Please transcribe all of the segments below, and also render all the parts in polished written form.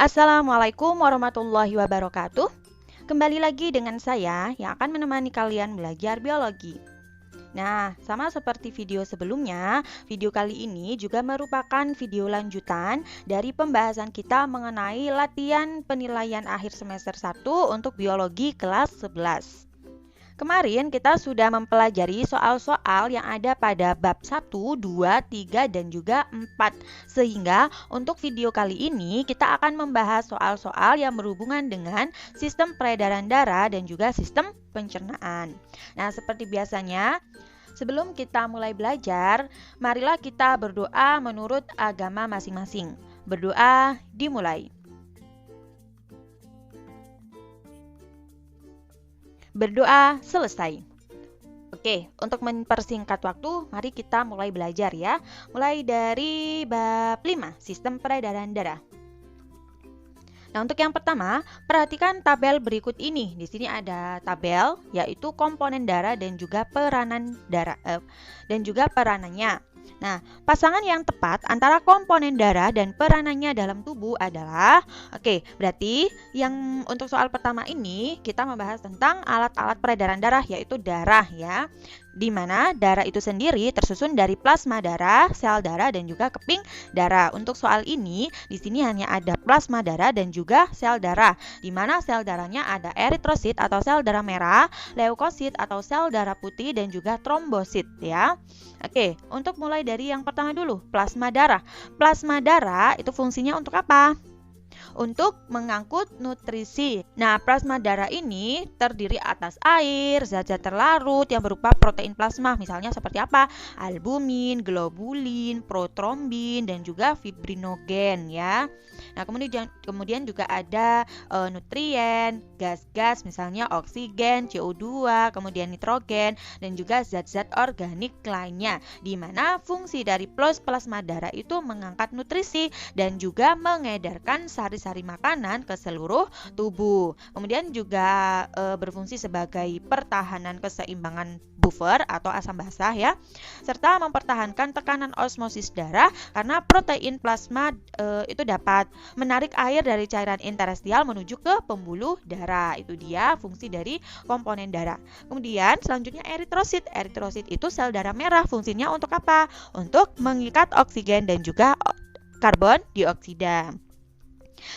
Assalamualaikum warahmatullahi wabarakatuh. Kembali lagi dengan saya yang akan menemani kalian belajar biologi. Nah, sama seperti video sebelumnya, video kali ini juga merupakan video lanjutan dari pembahasan kita mengenai latihan penilaian akhir semester 1 untuk biologi kelas 11. Kemarin kita sudah mempelajari soal-soal yang ada pada bab 1, 2, 3, dan juga 4. Sehingga untuk video kali ini kita akan membahas soal-soal yang berhubungan dengan sistem peredaran darah dan juga sistem pencernaan. Nah, seperti biasanya, sebelum kita mulai belajar, marilah kita berdoa menurut agama masing-masing. Berdoa dimulai. Berdoa selesai. Oke, untuk mempersingkat waktu, mari kita mulai belajar ya. Mulai dari bab 5, sistem peredaran darah. Nah, untuk yang pertama, perhatikan tabel berikut ini. Di sini ada tabel, yaitu komponen darah dan juga peranan darah dan juga peranannya. Nah, pasangan yang tepat antara komponen darah dan peranannya dalam tubuh adalah, berarti yang untuk soal pertama ini kita membahas tentang alat-alat peredaran darah, yaitu darah ya. Di mana darah itu sendiri tersusun dari plasma darah, sel darah, dan juga keping darah. Untuk soal ini, di sini hanya ada plasma darah dan juga sel darah. Di mana sel darahnya ada eritrosit atau sel darah merah, leukosit atau sel darah putih, dan juga trombosit ya. Oke, untuk mulai dari yang pertama dulu, plasma darah. Plasma darah itu fungsinya untuk apa? Untuk mengangkut nutrisi. Nah, plasma darah ini terdiri atas air, zat-zat terlarut yang berupa protein plasma, misalnya seperti apa? Albumin, globulin, protrombin, dan juga fibrinogen ya. Nah, kemudian juga ada nutrien, gas-gas misalnya oksigen, CO2, kemudian nitrogen, dan juga zat-zat organik lainnya. Di mana fungsi dari plasma darah itu mengangkat nutrisi dan juga mengedarkan sari-sari makanan ke seluruh tubuh. Kemudian juga berfungsi sebagai pertahanan keseimbangan buffer atau asam basah ya, serta mempertahankan tekanan osmosis darah karena protein plasma itu dapat menarik air dari cairan interstisial menuju ke pembuluh darah. Itu dia fungsi dari komponen darah. Kemudian selanjutnya eritrosit. Eritrosit itu sel darah merah. Fungsinya untuk apa? Untuk mengikat oksigen dan juga karbon dioksida.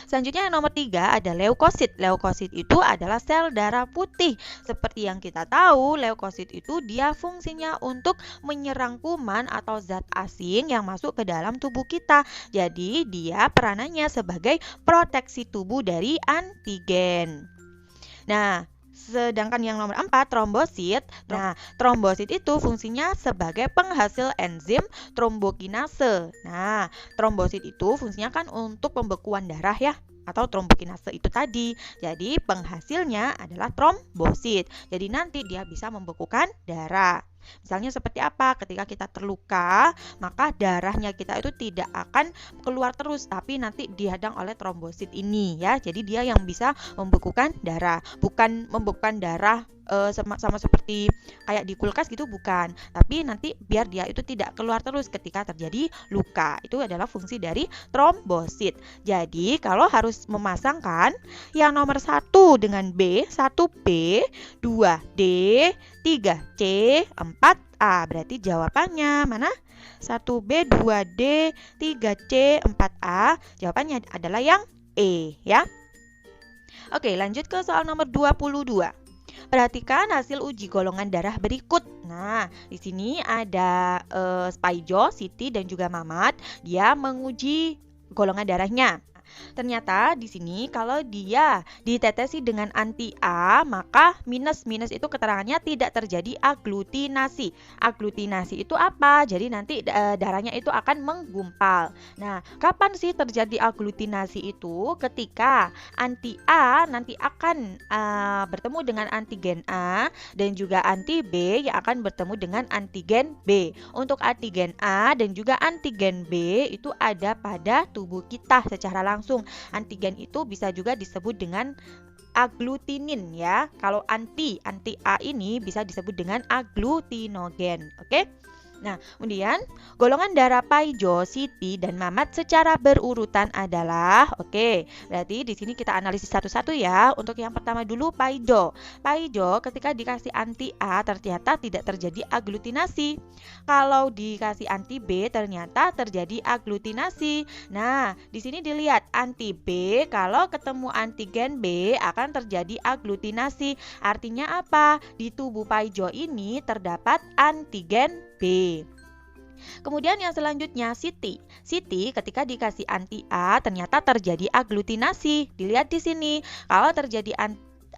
Selanjutnya yang nomor 3 ada leukosit. Leukosit itu adalah sel darah putih. Seperti yang kita tahu, leukosit itu dia fungsinya untuk menyerang kuman atau zat asing yang masuk ke dalam tubuh kita. Jadi dia peranannya sebagai proteksi tubuh dari antigen. Nah, sedangkan yang nomor 4, trombosit. Nah, trombosit itu fungsinya sebagai penghasil enzim trombokinase. Nah, trombosit itu fungsinya kan untuk pembekuan darah ya, atau trombokinase itu tadi. Jadi, penghasilnya adalah trombosit. Jadi, nanti dia bisa membekukan darah. Misalnya seperti apa? Ketika kita terluka, maka darahnya kita itu tidak akan keluar terus, tapi nanti dihadang oleh trombosit ini ya. Jadi dia yang bisa membekukan darah, bukan membekukan darah sama seperti kayak di kulkas gitu, bukan. Tapi nanti biar dia itu tidak keluar terus ketika terjadi luka. Itu adalah fungsi dari trombosit. Jadi kalau harus memasangkan yang nomor 1 dengan B, 1B, 2D, 3C, 4A. Berarti jawabannya mana? 1B, 2D, 3C, 4A. Jawabannya adalah yang E ya. Oke, lanjut ke soal nomor 22. Perhatikan hasil uji golongan darah berikut. Nah, di sini ada Spaijo, Siti, dan juga Mamat. Dia menguji golongan darahnya. Ternyata di sini kalau dia ditetesi dengan anti A, maka minus itu keterangannya tidak terjadi aglutinasi. Aglutinasi itu apa? Jadi nanti darahnya itu akan menggumpal. Nah, kapan sih terjadi aglutinasi itu? Ketika anti A nanti akan bertemu dengan antigen A dan juga anti B yang akan bertemu dengan antigen B. Untuk antigen A dan juga antigen B itu ada pada tubuh kita secara langsung. Antigen itu bisa juga disebut dengan aglutinin ya. Kalau anti A ini bisa disebut dengan aglutinogen. Oke? Nah, kemudian golongan darah Paijo, Siti, dan Mamat secara berurutan adalah, oke, berarti di sini kita analisis satu-satu ya. Untuk yang pertama dulu Paijo. Paijo ketika dikasih anti A ternyata tidak terjadi aglutinasi. Kalau dikasih anti B ternyata terjadi aglutinasi. Nah, di sini dilihat anti B, kalau ketemu antigen B akan terjadi aglutinasi. Artinya apa? Di tubuh Paijo ini terdapat antigen B. Kemudian yang selanjutnya Siti. Siti ketika dikasih anti A ternyata terjadi aglutinasi. Dilihat di sini. Kalau terjadi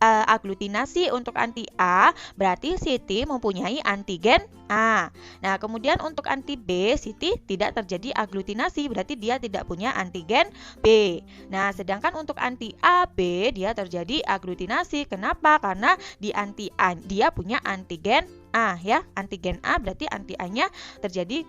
aglutinasi untuk anti A, berarti Siti mempunyai antigen A. Nah, kemudian untuk anti B, Siti tidak terjadi aglutinasi, berarti dia tidak punya antigen B. Nah, sedangkan untuk anti A, B dia terjadi aglutinasi. Kenapa? Karena di anti A dia punya antigen A ya. Antigen A berarti anti A-nya terjadi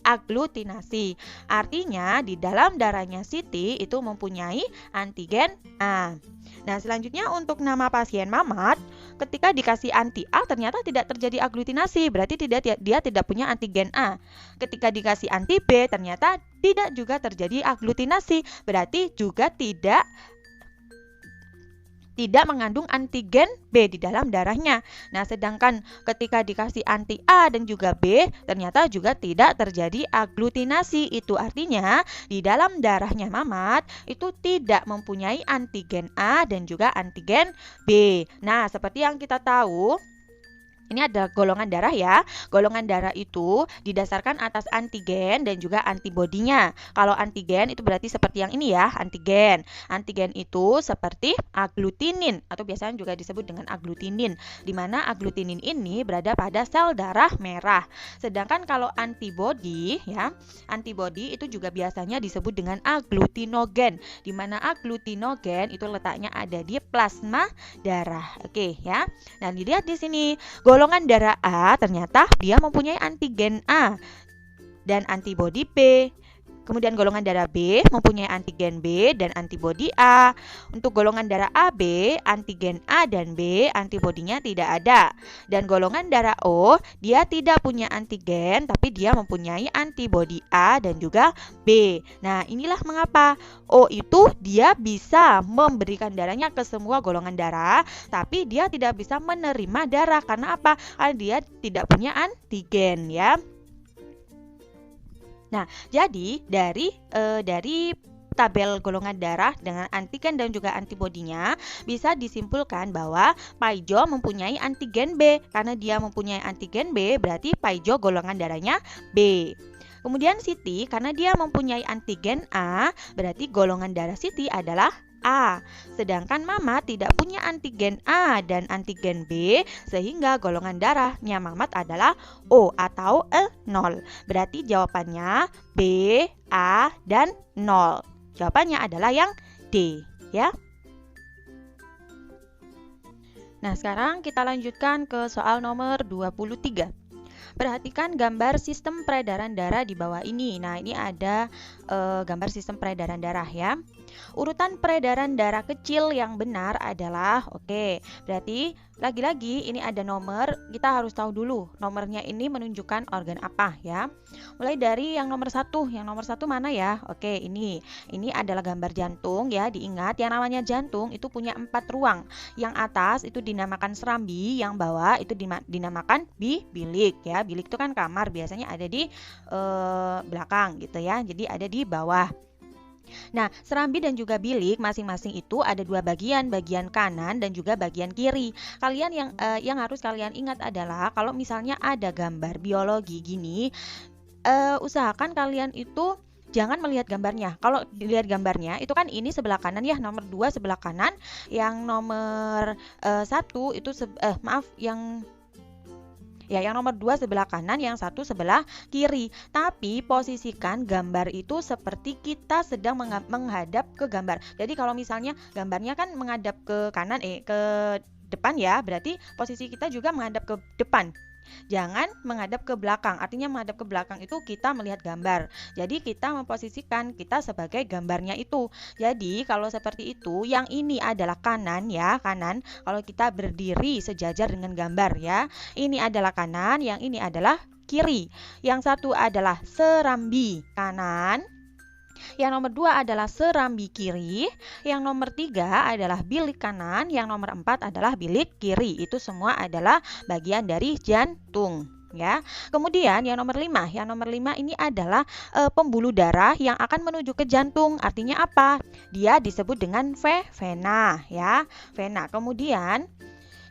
aglutinasi. Artinya di dalam darahnya Siti itu mempunyai antigen A. Nah, selanjutnya untuk nama pasien Mamat, ketika dikasih anti A ternyata tidak terjadi aglutinasi, berarti dia tidak punya antigen A. Ketika dikasih anti B ternyata tidak juga terjadi aglutinasi, berarti juga tidak mengandung antigen B di dalam darahnya. Nah, sedangkan ketika dikasih anti A dan juga B, ternyata juga tidak terjadi aglutinasi. Itu artinya di dalam darahnya Mamat itu tidak mempunyai antigen A dan juga antigen B. Nah, seperti yang kita tahu, ini adalah golongan darah ya. Golongan darah itu didasarkan atas antigen dan juga antibodinya. Kalau antigen itu berarti seperti yang ini ya, antigen. Antigen itu seperti aglutinin atau biasanya juga disebut dengan aglutinin, di mana aglutinin ini berada pada sel darah merah. Sedangkan kalau antibodi ya, antibodi itu juga biasanya disebut dengan aglutinogen, di mana aglutinogen itu letaknya ada di plasma darah. Oke ya. Nah, dilihat di sini. Golongan darah A ternyata dia mempunyai antigen A dan antibodi B. Kemudian golongan darah B mempunyai antigen B dan antibodi A. Untuk golongan darah AB, antigen A dan B, antibodinya tidak ada. Dan golongan darah O, dia tidak punya antigen tapi dia mempunyai antibodi A dan juga B. Nah, inilah mengapa O itu dia bisa memberikan darahnya ke semua golongan darah, tapi dia tidak bisa menerima darah. Karena apa? Karena dia tidak punya antigen ya. Nah, jadi dari tabel golongan darah dengan antigen dan juga antibodinya bisa disimpulkan bahwa Paijo mempunyai antigen B. Karena dia mempunyai antigen B, berarti Paijo golongan darahnya B. Kemudian Siti, karena dia mempunyai antigen A, berarti golongan darah Siti adalah A. Sedangkan Mamat tidak punya antigen A dan antigen B, sehingga golongan darahnya Mamat adalah O atau 0. Berarti jawabannya B, A, dan 0. Jawabannya adalah yang D ya. Nah, sekarang kita lanjutkan ke soal nomor 23. Perhatikan gambar sistem peredaran darah di bawah ini. Nah, ini ada gambar sistem peredaran darah ya. Urutan peredaran darah kecil yang benar adalah, oke, berarti lagi-lagi ini ada nomor, kita harus tahu dulu nomornya ini menunjukkan organ apa ya. Mulai dari yang nomor 1, mana ya? Oke, ini adalah gambar jantung ya. Diingat yang namanya jantung itu punya 4 ruang. Yang atas itu dinamakan serambi, yang bawah itu dinamakan bilik ya. Bilik itu kan kamar, biasanya ada di belakang gitu ya. Jadi ada di bawah. Nah, serambi dan juga bilik masing-masing itu ada 2 bagian, bagian kanan dan juga bagian kiri. Kalian yang harus kalian ingat adalah kalau misalnya ada gambar biologi gini, usahakan kalian itu jangan melihat gambarnya. Kalau dilihat gambarnya itu kan ini sebelah kanan ya, nomor 2 sebelah kanan, yang nomor 1 itu yang nomor 2 sebelah kanan, yang 1 sebelah kiri. Tapi posisikan gambar itu seperti kita sedang menghadap ke gambar. Jadi kalau misalnya gambarnya kan menghadap ke kanan, ke depan ya, berarti posisi kita juga menghadap ke depan. Jangan menghadap ke belakang. Artinya menghadap ke belakang itu kita melihat gambar. Jadi kita memposisikan kita sebagai gambarnya itu. Jadi kalau seperti itu, yang ini adalah kanan ya, kanan. Kalau kita berdiri sejajar dengan gambar ya, ini adalah kanan, yang ini adalah kiri. Yang satu adalah serambi kanan. Yang nomor 2 adalah serambi kiri. Yang nomor 3 adalah bilik kanan. Yang nomor 4 adalah bilik kiri. Itu semua adalah bagian dari jantung. Ya. Kemudian yang nomor 5 ini adalah pembuluh darah yang akan menuju ke jantung. Artinya apa? Dia disebut dengan vena, ya. Vena. Kemudian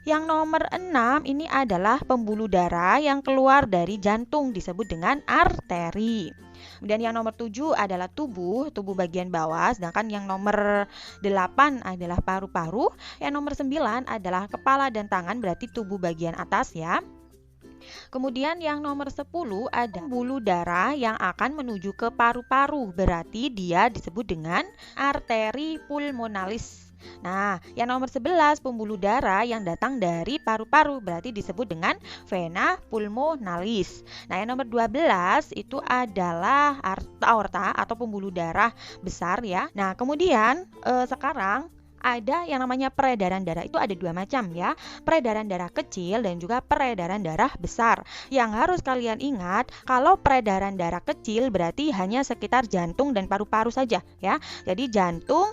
yang nomor 6 ini adalah pembuluh darah yang keluar dari jantung, disebut dengan arteri. Dan yang nomor 7 adalah tubuh bagian bawah, sedangkan yang nomor 8 adalah paru-paru, yang nomor 9 adalah kepala dan tangan, berarti tubuh bagian atas, ya. Kemudian yang nomor 10 ada pembuluh darah yang akan menuju ke paru-paru, berarti dia disebut dengan arteri pulmonalis. Nah, yang nomor 11 pembuluh darah yang datang dari paru-paru, berarti disebut dengan vena pulmonalis. Nah, yang nomor 12 itu adalah aorta atau pembuluh darah besar, ya. Nah, kemudian sekarang ada yang namanya peredaran darah. Itu ada 2 macam, ya. Peredaran darah kecil dan juga peredaran darah besar. Yang harus kalian ingat, kalau peredaran darah kecil berarti hanya sekitar jantung dan paru-paru saja, ya. Jadi jantung,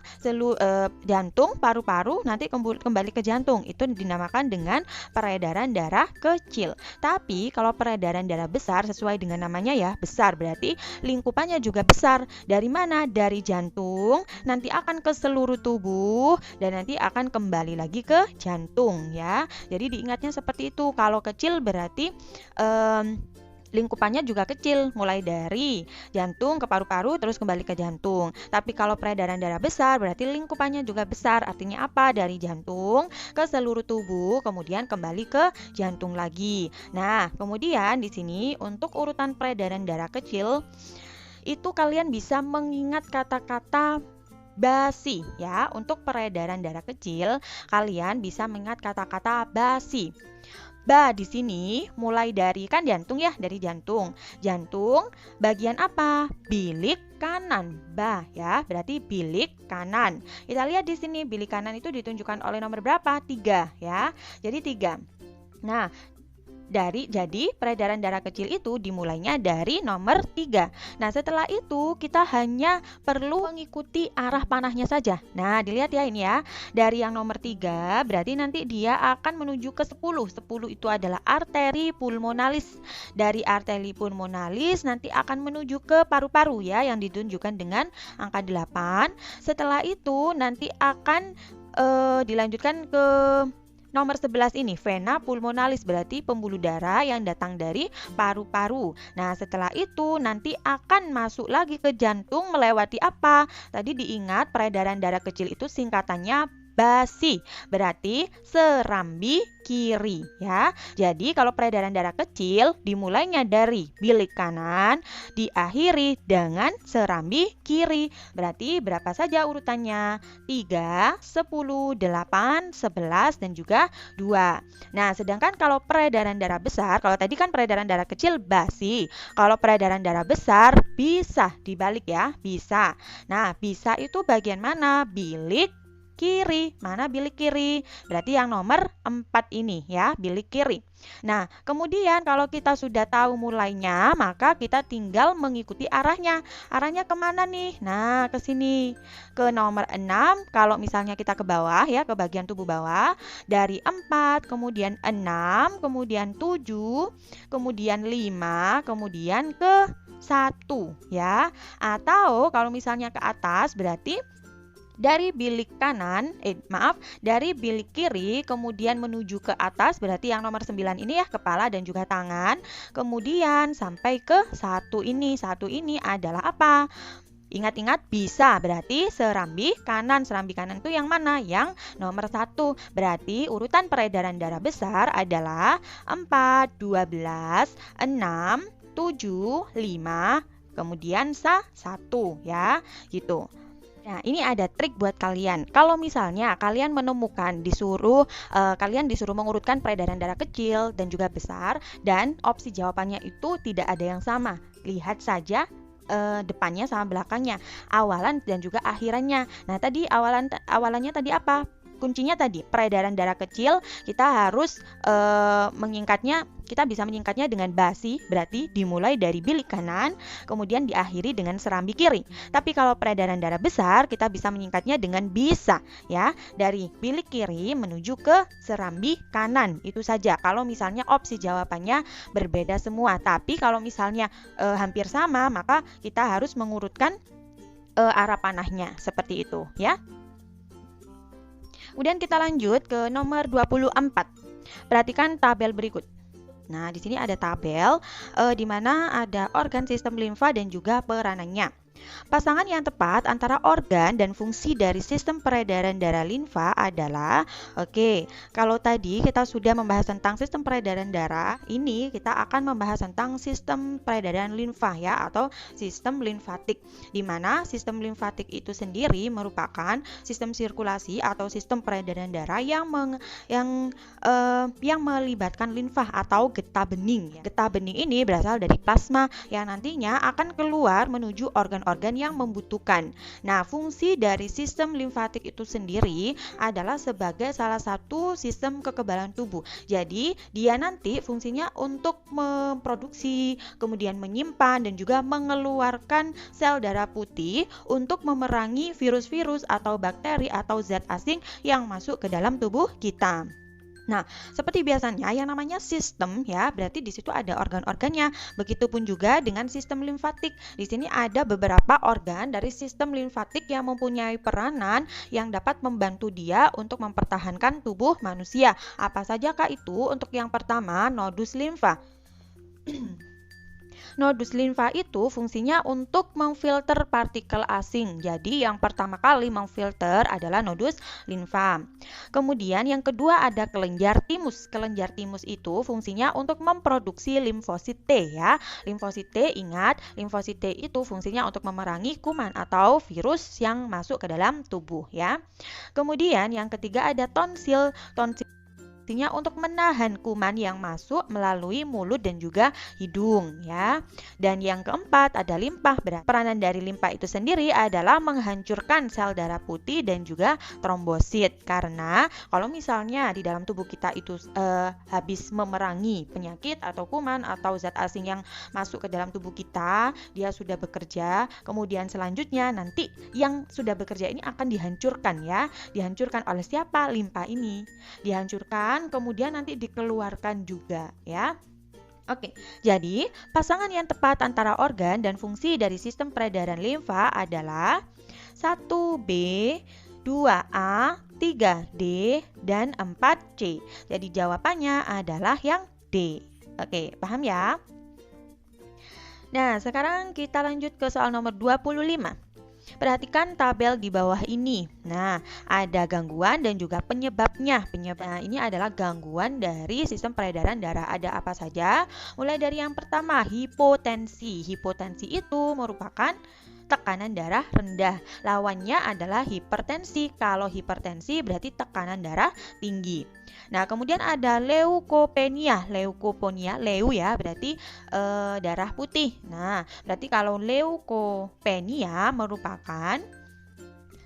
paru-paru, nanti kembali ke jantung. Itu dinamakan dengan peredaran darah kecil. Tapi kalau peredaran darah besar, sesuai dengan namanya, ya, besar, berarti lingkupannya juga besar. Dari mana? Dari jantung, nanti akan ke seluruh tubuh, dan nanti akan kembali lagi ke jantung, ya. Jadi diingatnya seperti itu. Kalau kecil berarti lingkupannya juga kecil, mulai dari jantung ke paru-paru terus kembali ke jantung. Tapi kalau peredaran darah besar berarti lingkupannya juga besar. Artinya apa? Dari jantung ke seluruh tubuh, kemudian kembali ke jantung lagi. Nah, kemudian di sini untuk urutan peredaran darah kecil itu kalian bisa mengingat kata-kata basi, ya. Untuk peredaran darah kecil kalian bisa mengingat kata-kata basi. Ba di sini mulai dari kan jantung, ya, dari jantung. Jantung bagian apa? Bilik kanan. Ba, ya, berarti bilik kanan. Kita lihat di sini bilik kanan itu ditunjukkan oleh nomor berapa? 3, ya. Jadi 3. Nah, jadi peredaran darah kecil itu dimulainya dari nomor 3. Nah, setelah itu kita hanya perlu mengikuti arah panahnya saja. Nah, dilihat, ya, ini, ya. Dari yang nomor 3 berarti nanti dia akan menuju ke 10. 10 itu adalah arteri pulmonalis. Dari arteri pulmonalis nanti akan menuju ke paru-paru, ya, yang ditunjukkan dengan angka 8. Setelah itu nanti akan dilanjutkan ke nomor 11 ini, vena pulmonalis, berarti pembuluh darah yang datang dari paru-paru. Nah, setelah itu nanti akan masuk lagi ke jantung melewati apa? Tadi diingat peredaran darah kecil itu singkatannya basi, berarti serambi kiri, ya. Jadi kalau peredaran darah kecil dimulainya dari bilik kanan, diakhiri dengan serambi kiri. Berarti berapa saja urutannya? 3, 10, 8, 11 dan juga 2. Nah, sedangkan kalau peredaran darah besar, kalau tadi kan peredaran darah kecil basi. Kalau peredaran darah besar bisa dibalik, ya, bisa. Nah, bisa itu bagian mana? Bilik kiri. Mana bilik kiri? Berarti yang nomor 4 ini, ya, bilik kiri. Nah, kemudian kalau kita sudah tahu mulainya, maka kita tinggal mengikuti arahnya. Arahnya kemana nih? Nah, ke sini. Ke nomor 6, kalau misalnya kita ke bawah, ya, ke bagian tubuh bawah. Dari 4, kemudian 6, kemudian 7, kemudian 5, kemudian ke 1, ya. Atau kalau misalnya ke atas, berarti dari bilik kanan, dari bilik kiri kemudian menuju ke atas, berarti yang nomor 9 ini, ya, kepala dan juga tangan. Kemudian sampai ke 1 ini. 1 ini adalah apa? Ingat-ingat bisa, berarti serambi kanan. Serambi kanan itu yang mana? Yang nomor 1. Berarti urutan peredaran darah besar adalah 4, 12, 6, 7, 5, kemudian 1, ya, gitu. Nah, ini ada trik buat kalian. Kalau misalnya kalian menemukan kalian disuruh mengurutkan peredaran darah kecil dan juga besar, dan opsi jawabannya itu tidak ada yang sama. Lihat saja depannya sama belakangnya, awalan dan juga akhirannya. Nah, tadi awalannya tadi apa? kuncinya tadi peredaran darah kecil, kita harus menyingkatnya. Kita bisa menyingkatnya dengan BASI, berarti dimulai dari bilik kanan, kemudian diakhiri dengan serambi kiri. Tapi kalau peredaran darah besar, kita bisa menyingkatnya dengan BISA, ya, dari bilik kiri menuju ke serambi kanan. Itu saja. Kalau misalnya opsi jawabannya berbeda semua, tapi kalau misalnya hampir sama, maka kita harus mengurutkan arah panahnya seperti itu, ya. Kemudian kita lanjut ke nomor 24. Perhatikan tabel berikut. Nah, di sini ada tabel di mana ada organ sistem limfa dan juga peranannya. Pasangan yang tepat antara organ dan fungsi dari sistem peredaran darah limfa adalah, kalau tadi kita sudah membahas tentang sistem peredaran darah, ini kita akan membahas tentang sistem peredaran limfa, ya, atau sistem limfatik, di mana sistem limfatik itu sendiri merupakan sistem sirkulasi atau sistem peredaran darah yang melibatkan limfa atau getah bening. Getah bening ini berasal dari plasma yang nantinya akan keluar menuju organ-organ yang membutuhkan. Nah, fungsi dari sistem limfatik itu sendiri adalah sebagai salah satu sistem kekebalan tubuh. Jadi, dia nanti fungsinya untuk memproduksi, kemudian menyimpan dan juga mengeluarkan sel darah putih untuk memerangi virus-virus atau bakteri atau zat asing yang masuk ke dalam tubuh kita. Nah, seperti biasanya yang namanya sistem, ya, berarti di situ ada organ-organnya. Begitupun juga dengan sistem limfatik. Di sini ada beberapa organ dari sistem limfatik yang mempunyai peranan yang dapat membantu dia untuk mempertahankan tubuh manusia. Apa sajakah itu? Untuk yang pertama, nodus limfa. Nodus limfa itu fungsinya untuk memfilter partikel asing. Jadi yang pertama kali memfilter adalah nodus limfa. Kemudian yang kedua ada kelenjar timus. Kelenjar timus itu fungsinya untuk memproduksi limfosit T, ya. Limfosit T, ingat, limfosit T itu fungsinya untuk memerangi kuman atau virus yang masuk ke dalam tubuh, ya. Kemudian yang ketiga ada tonsil. Tonsil artinya untuk menahan kuman yang masuk melalui mulut dan juga hidung, ya. Dan yang keempat ada limpa. Peranan dari limpa itu sendiri adalah menghancurkan sel darah putih dan juga trombosit. Karena kalau misalnya di dalam tubuh kita itu habis memerangi penyakit atau kuman atau zat asing yang masuk ke dalam tubuh kita, dia sudah bekerja. Kemudian selanjutnya nanti yang sudah bekerja ini akan dihancurkan, ya. Dihancurkan oleh siapa? Limpa ini. Dihancurkan, kemudian nanti dikeluarkan juga, ya. Jadi pasangan yang tepat antara organ dan fungsi dari sistem peredaran limfa adalah 1B, 2A, 3D, dan 4C. Jadi jawabannya adalah yang D. Paham ya? Nah, sekarang kita lanjut ke soal nomor 25. Perhatikan tabel di bawah ini. Nah, ada gangguan dan juga penyebabnya. Nah, ini adalah gangguan dari sistem peredaran darah. Ada apa saja? Mulai dari yang pertama, hipotensi. Hipotensi itu merupakan tekanan darah rendah. Lawannya adalah hipertensi. Kalau hipertensi berarti tekanan darah tinggi. Nah, kemudian ada leukopenia. Leukopenia, leu, ya, berarti darah putih. Nah, berarti kalau leukopenia merupakan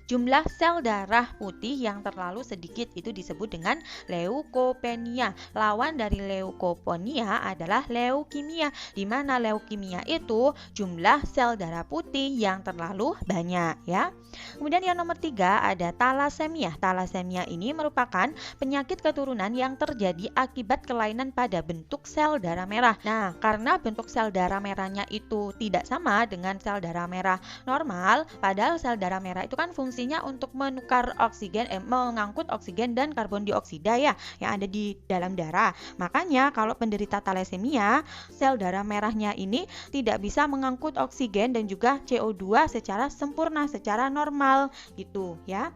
jumlah sel darah putih yang terlalu sedikit, itu disebut dengan leukopenia. Lawan dari leukopenia adalah leukemia, di mana leukemia itu jumlah sel darah putih yang terlalu banyak, ya. Kemudian yang nomor 3 ada talasemia. Talasemia ini merupakan penyakit keturunan yang terjadi akibat kelainan pada bentuk sel darah merah. Nah, karena bentuk sel darah merahnya itu tidak sama dengan sel darah merah normal, padahal sel darah merah itu kan fungsinya untuk menukar oksigen, mengangkut oksigen dan karbon dioksida, ya, yang ada di dalam darah. Makanya kalau penderita talasemia, sel darah merahnya ini tidak bisa mengangkut oksigen dan juga CO2 secara sempurna, secara normal, gitu, ya.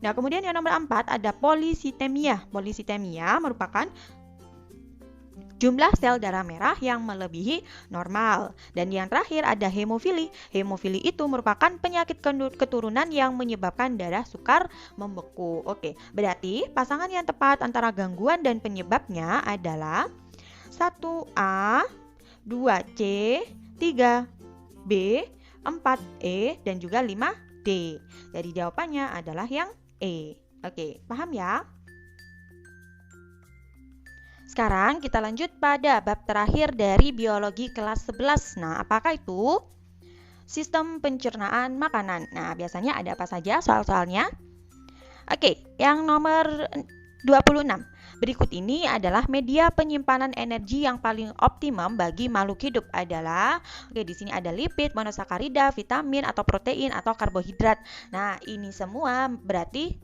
Nah, kemudian yang nomor 4 ada polisitemia. Polisitemia merupakan jumlah sel darah merah yang melebihi normal. Dan yang terakhir ada hemofili. Hemofili itu merupakan penyakit keturunan yang menyebabkan darah sukar membeku. Berarti pasangan yang tepat antara gangguan dan penyebabnya adalah 1A, 2C, 3B, 4E, dan juga 5D. Jadi jawabannya adalah yang E. Oke, paham ya? Sekarang kita lanjut pada bab terakhir dari biologi kelas 11. Nah, apakah itu? Sistem pencernaan makanan. Nah, biasanya ada apa saja soal-soalnya? Oke, yang nomor 26. Berikut ini adalah media penyimpanan energi yang paling optimum bagi makhluk hidup adalah, di sini ada lipid, monosakarida, vitamin atau protein atau karbohidrat. Nah, ini semua berarti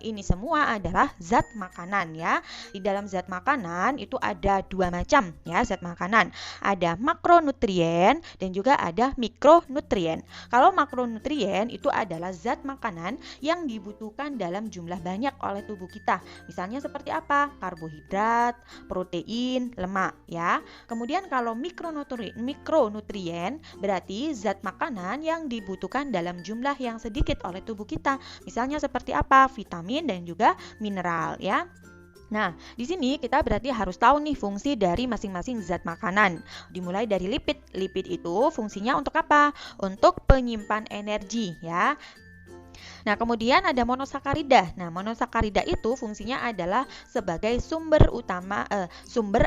ini semua adalah zat makanan ya. Di dalam zat makanan itu ada dua macam ya zat makanan. Ada makronutrien dan juga ada mikronutrien. Kalau makronutrien itu adalah zat makanan yang dibutuhkan dalam jumlah banyak oleh tubuh kita. Misalnya seperti apa? Karbohidrat, protein, lemak ya. Kemudian kalau mikronutrien berarti zat makanan yang dibutuhkan dalam jumlah yang sedikit oleh tubuh kita. Misalnya seperti apa? Vitamin dan juga mineral ya. Nah, di sini kita berarti harus tahu nih fungsi dari masing-masing zat makanan. Dimulai dari lipid. Lipid itu fungsinya untuk apa? Untuk penyimpan energi ya. Nah, kemudian ada monosakarida. Nah, monosakarida itu fungsinya adalah sebagai sumber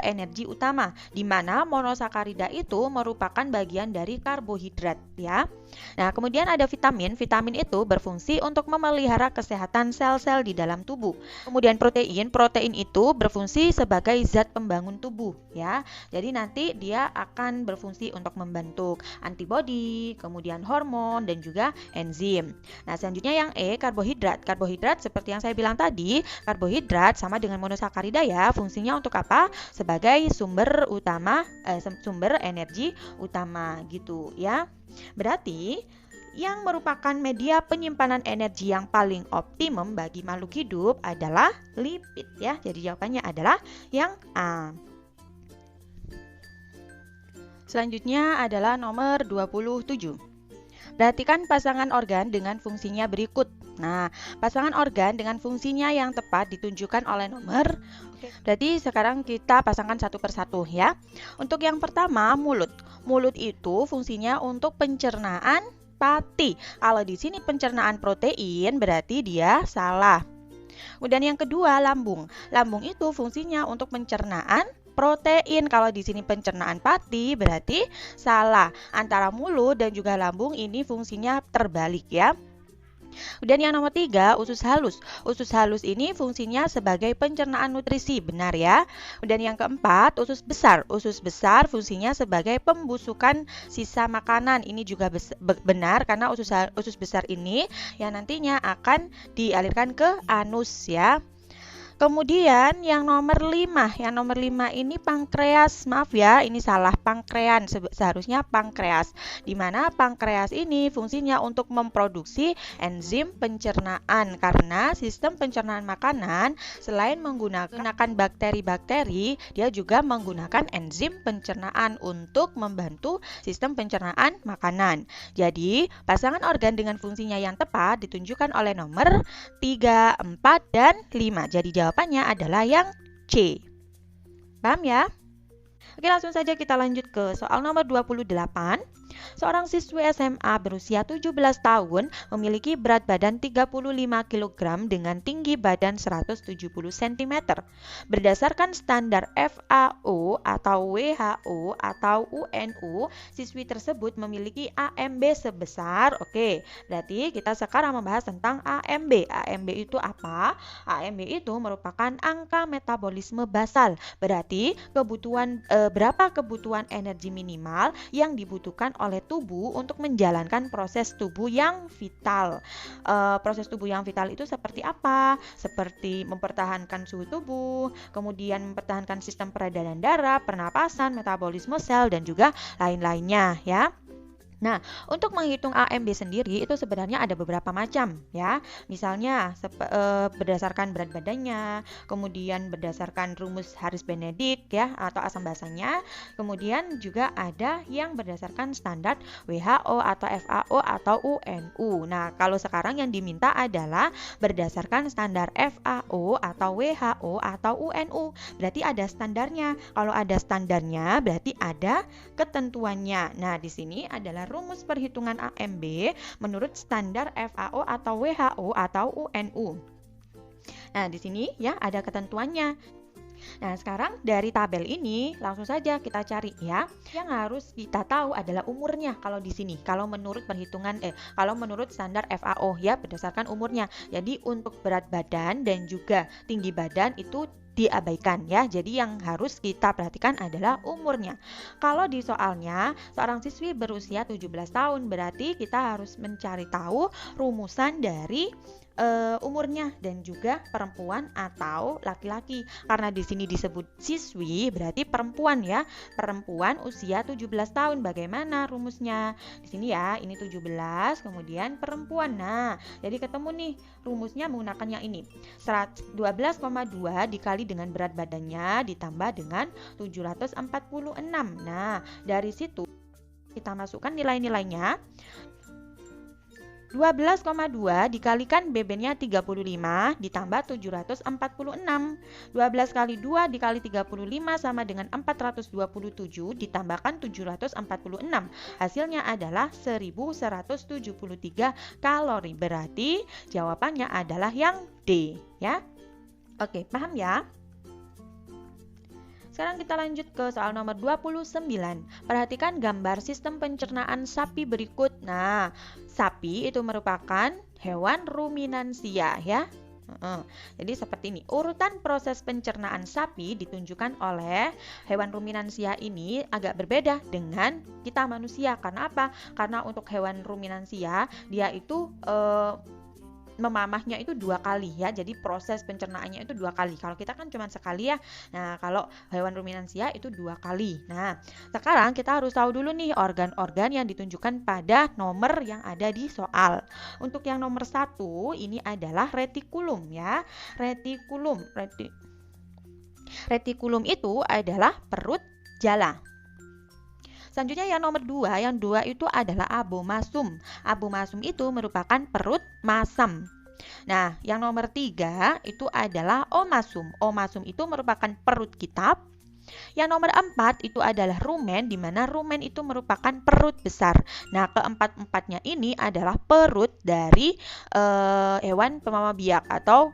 energi utama, di mana monosakarida itu merupakan bagian dari karbohidrat ya. Nah, kemudian ada vitamin. Vitamin itu berfungsi untuk memelihara kesehatan sel-sel di dalam tubuh. Kemudian protein. Protein itu berfungsi sebagai zat pembangun tubuh ya. Jadi nanti dia akan berfungsi untuk membentuk antibodi, kemudian hormon dan juga enzim. Nah, selanjutnya yang karbohidrat. Karbohidrat seperti yang saya bilang tadi, karbohidrat sama dengan monosakarida ya. Fungsinya untuk apa? Sebagai sumber energi utama gitu ya. Berarti yang merupakan media penyimpanan energi yang paling optimum bagi makhluk hidup adalah lipid ya. Jadi jawabannya adalah yang A. Selanjutnya adalah nomor 27. Perhatikan pasangan organ dengan fungsinya berikut. Nah, pasangan organ dengan fungsinya yang tepat ditunjukkan oleh nomor. Berarti sekarang kita pasangkan satu persatu ya. Untuk yang pertama, mulut. Mulut itu fungsinya untuk pencernaan pati. Kalau di sini pencernaan protein berarti dia salah. Kemudian yang kedua, lambung. Lambung itu fungsinya untuk pencernaan protein. Kalau di sini pencernaan pati berarti salah. Antara mulut dan juga lambung ini fungsinya terbalik ya. Kemudian yang nomor 3, usus halus. Usus halus ini fungsinya sebagai pencernaan nutrisi, benar ya. Kemudian yang keempat, usus besar. Usus besar fungsinya sebagai pembusukan sisa makanan. Ini juga benar karena usus besar ini yang nantinya akan dialirkan ke anus ya. Kemudian yang nomor 5, ini pankreas. Maaf ya, ini salah, pankrean, seharusnya pankreas. Di mana pankreas ini fungsinya untuk memproduksi enzim pencernaan, karena sistem pencernaan makanan selain menggunakan bakteri-bakteri, dia juga menggunakan enzim pencernaan untuk membantu sistem pencernaan makanan. Jadi, pasangan organ dengan fungsinya yang tepat ditunjukkan oleh nomor 3, 4, dan 5. Jadi jawabannya adalah yang C. Paham ya? Oke, langsung saja kita lanjut ke soal nomor 28. Seorang siswi SMA berusia 17 tahun memiliki berat badan 35 kg dengan tinggi badan 170 cm. Berdasarkan standar FAO atau WHO atau UNU, siswi tersebut memiliki AMB sebesar, berarti kita sekarang membahas tentang AMB. AMB itu apa? AMB itu merupakan angka metabolisme basal. Berarti berapa kebutuhan energi minimal yang dibutuhkan oleh tubuh untuk menjalankan proses tubuh yang vital. Proses tubuh yang vital itu seperti apa? Seperti mempertahankan suhu tubuh, kemudian mempertahankan sistem peredaran darah, pernapasan, metabolisme sel, dan juga lain-lainnya ya. Nah, untuk menghitung AMB sendiri itu sebenarnya ada beberapa macam ya. Misalnya berdasarkan berat badannya, kemudian berdasarkan rumus Harris-Benedict ya atau asam basanya. Kemudian juga ada yang berdasarkan standar WHO atau FAO atau UNU. Nah, kalau sekarang yang diminta adalah berdasarkan standar FAO atau WHO atau UNU. Berarti ada standarnya. Kalau ada standarnya berarti ada ketentuannya. Nah, di sini adalah rumus perhitungan AMB menurut standar FAO atau WHO atau UNU. Nah, di sini ya ada ketentuannya. Nah, sekarang dari tabel ini langsung saja kita cari ya. Yang harus kita tahu adalah umurnya kalau di sini. Kalau menurut kalau menurut standar FAO ya, berdasarkan umurnya. Jadi untuk berat badan dan juga tinggi badan itu diabaikan ya. Jadi yang harus kita perhatikan adalah umurnya. Kalau di soalnya seorang siswi berusia 17 tahun, berarti kita harus mencari tahu rumusan dari umurnya dan juga perempuan atau laki-laki. Karena di sini disebut siswi, berarti perempuan ya. Perempuan usia 17 tahun. Bagaimana rumusnya? Di sini ya, ini 17, kemudian perempuan. Nah, jadi ketemu nih rumusnya menggunakan yang ini. 12,2 dikali dengan berat badannya ditambah dengan 746. Nah, dari situ kita masukkan nilai-nilainya. 12,2 dikalikan BB-nya 35 ditambah 746. 12 kali 2 dikali 35 sama dengan 427 ditambahkan 746. Hasilnya adalah 1173 kalori. Berarti jawabannya adalah yang D ya. Oke, paham ya? Sekarang kita lanjut ke soal nomor 29. Perhatikan gambar sistem pencernaan sapi berikut. Nah, sapi itu merupakan hewan ruminansia ya. Jadi seperti ini. Urutan proses pencernaan sapi ditunjukkan oleh hewan ruminansia ini agak berbeda dengan kita manusia. Karena apa? Karena untuk hewan ruminansia dia itu memamahnya itu 2 kali ya. Jadi proses pencernaannya itu 2 kali. Kalau kita kan cuma sekali ya. Nah, kalau hewan ruminansia itu 2 kali. Nah, sekarang kita harus tahu dulu nih organ-organ yang ditunjukkan pada nomor yang ada di soal. Untuk yang nomor 1 ini adalah retikulum ya. Retikulum itu adalah perut jala. Selanjutnya yang nomor 2, yang 2 itu adalah abomasum. Abomasum itu merupakan perut masam. Nah, yang nomor 3 itu adalah omasum. Omasum itu merupakan perut kitab. Yang nomor 4 itu adalah rumen, di mana rumen itu merupakan perut besar. Nah, keempat-empatnya ini adalah perut dari hewan pemamah biak atau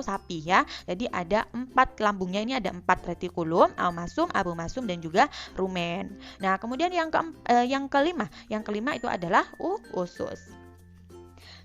sapi ya. Jadi ada 4 lambungnya, ini ada 4 retikulum, omasum, abomasum dan juga rumen. Nah, kemudian yang kelima itu adalah usus.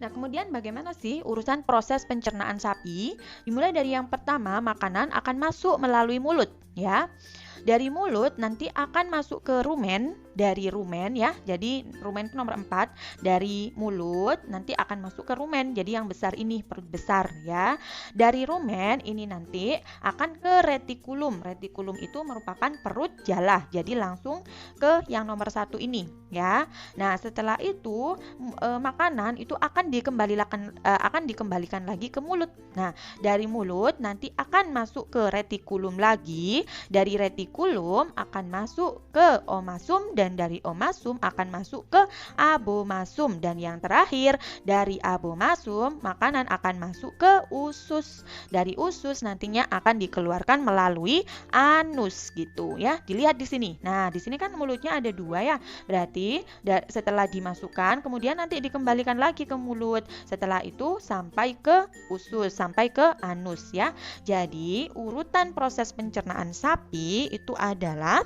Nah, kemudian bagaimana sih urusan proses pencernaan sapi? Dimulai dari yang pertama, makanan akan masuk melalui mulut ya. Dari mulut nanti akan masuk ke rumen, dari rumen ya. Jadi rumen itu nomor 4. Dari mulut nanti akan masuk ke rumen. Jadi yang besar ini perut besar ya. Dari rumen ini nanti akan ke retikulum. Retikulum itu merupakan perut jala. Jadi langsung ke yang nomor 1 ini ya. Nah, setelah itu makanan itu akan dikembalikan lagi ke mulut. Nah, dari mulut nanti akan masuk ke retikulum lagi. Dari retikulum akan masuk ke omasum dan dari omasum akan masuk ke abomasum dan yang terakhir dari abomasum makanan akan masuk ke usus. Dari usus nantinya akan dikeluarkan melalui anus gitu ya. Dilihat di sini. Nah, di sini kan mulutnya ada 2 ya. Berarti setelah dimasukkan kemudian nanti dikembalikan lagi ke mulut. Setelah itu sampai ke usus, sampai ke anus ya. Jadi urutan proses pencernaan sapi itu adalah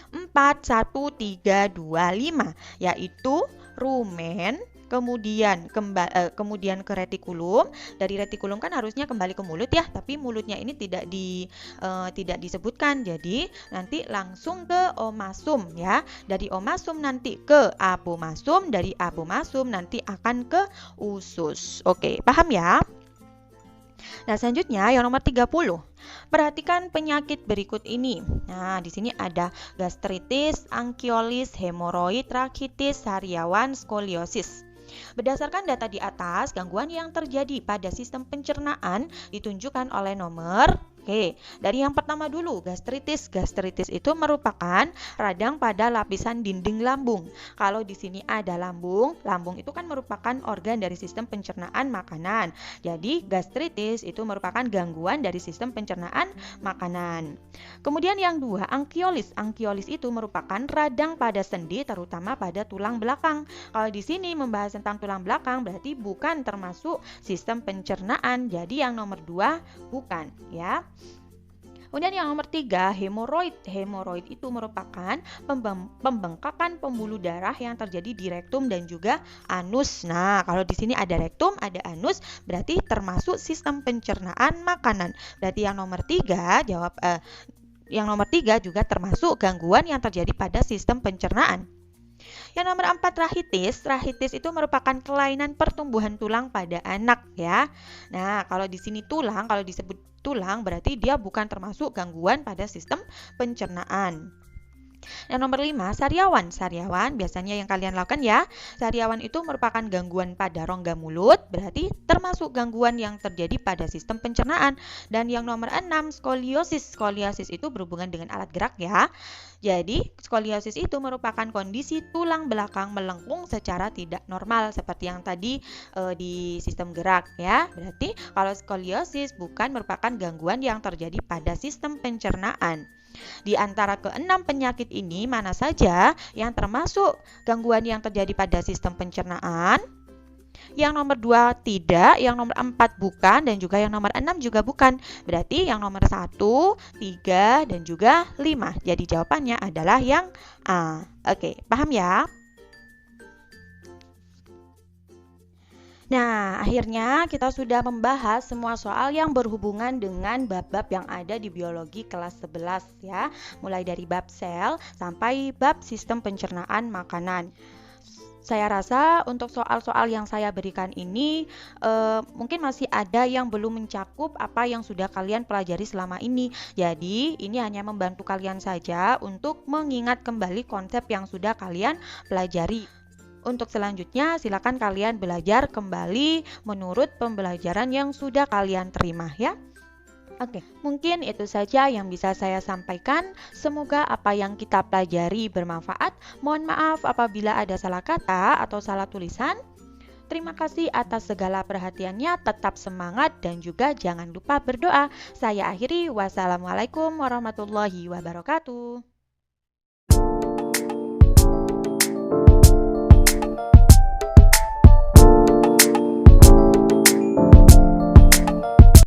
4, 1, 3, 2, 5 yaitu rumen, kemudian ke retikulum. Dari retikulum kan harusnya kembali ke mulut ya, tapi mulutnya ini tidak disebutkan. Jadi nanti langsung ke omasum ya. Dari omasum nanti ke abomasum, dari abomasum nanti akan ke usus. Oke, paham ya? Nah, selanjutnya yang nomor 30. Perhatikan penyakit berikut ini. Nah, di sini ada gastritis, angkiolis, hemoroid, rakitis, sariawan, skoliosis. Berdasarkan data di atas, gangguan yang terjadi pada sistem pencernaan ditunjukkan oleh nomor Oke, dari yang pertama dulu, gastritis. Gastritis itu merupakan radang pada lapisan dinding lambung. Kalau di sini ada lambung, lambung itu kan merupakan organ dari sistem pencernaan makanan. Jadi, gastritis itu merupakan gangguan dari sistem pencernaan makanan. Kemudian yang dua, angkiolis. Angkiolis itu merupakan radang pada sendi, terutama pada tulang belakang. Kalau di sini membahas tentang tulang belakang, berarti bukan termasuk sistem pencernaan. Jadi yang nomor dua bukan, ya. Kemudian yang nomor tiga, hemoroid. Hemoroid itu merupakan pembengkakan pembuluh darah yang terjadi di rektum dan juga anus. Nah, kalau di sini ada rektum, ada anus, berarti termasuk sistem pencernaan makanan. Berarti yang nomor tiga yang nomor tiga juga termasuk gangguan yang terjadi pada sistem pencernaan. Yang nomor 4, rahitis. Rahitis itu merupakan kelainan pertumbuhan tulang pada anak, ya. Nah, kalau di sini tulang, kalau disebut tulang berarti dia bukan termasuk gangguan pada sistem pencernaan. Yang nomor 5, sariawan. Sariawan biasanya yang kalian lakukan, ya. Sariawan itu merupakan gangguan pada rongga mulut, berarti termasuk gangguan yang terjadi pada sistem pencernaan. Dan yang nomor 6, skoliosis. Skoliosis itu berhubungan dengan alat gerak, ya. Jadi, skoliosis itu merupakan kondisi tulang belakang melengkung secara tidak normal seperti yang tadi di sistem gerak, ya. Berarti kalau skoliosis bukan merupakan gangguan yang terjadi pada sistem pencernaan. Di antara keenam penyakit ini, mana saja yang termasuk gangguan yang terjadi pada sistem pencernaan? Yang nomor 2 tidak, yang nomor 4 bukan, dan juga yang nomor 6 juga bukan. Berarti yang nomor 1, 3, dan juga 5. Jadi jawabannya adalah yang A. Oke, paham ya? Nah, akhirnya kita sudah membahas semua soal yang berhubungan dengan bab-bab yang ada di biologi kelas 11, ya. Mulai dari bab sel sampai bab sistem pencernaan makanan. Saya rasa untuk soal-soal yang saya berikan ini mungkin masih ada yang belum mencakup apa yang sudah kalian pelajari selama ini. Jadi ini hanya membantu kalian saja untuk mengingat kembali konsep yang sudah kalian pelajari. Untuk selanjutnya, silakan kalian belajar kembali menurut pembelajaran yang sudah kalian terima, ya. Oke, mungkin itu saja yang bisa saya sampaikan. Semoga apa yang kita pelajari bermanfaat. Mohon maaf apabila ada salah kata atau salah tulisan. Terima kasih atas segala perhatiannya. Tetap semangat dan juga jangan lupa berdoa. Saya akhiri. Wassalamualaikum warahmatullahi wabarakatuh.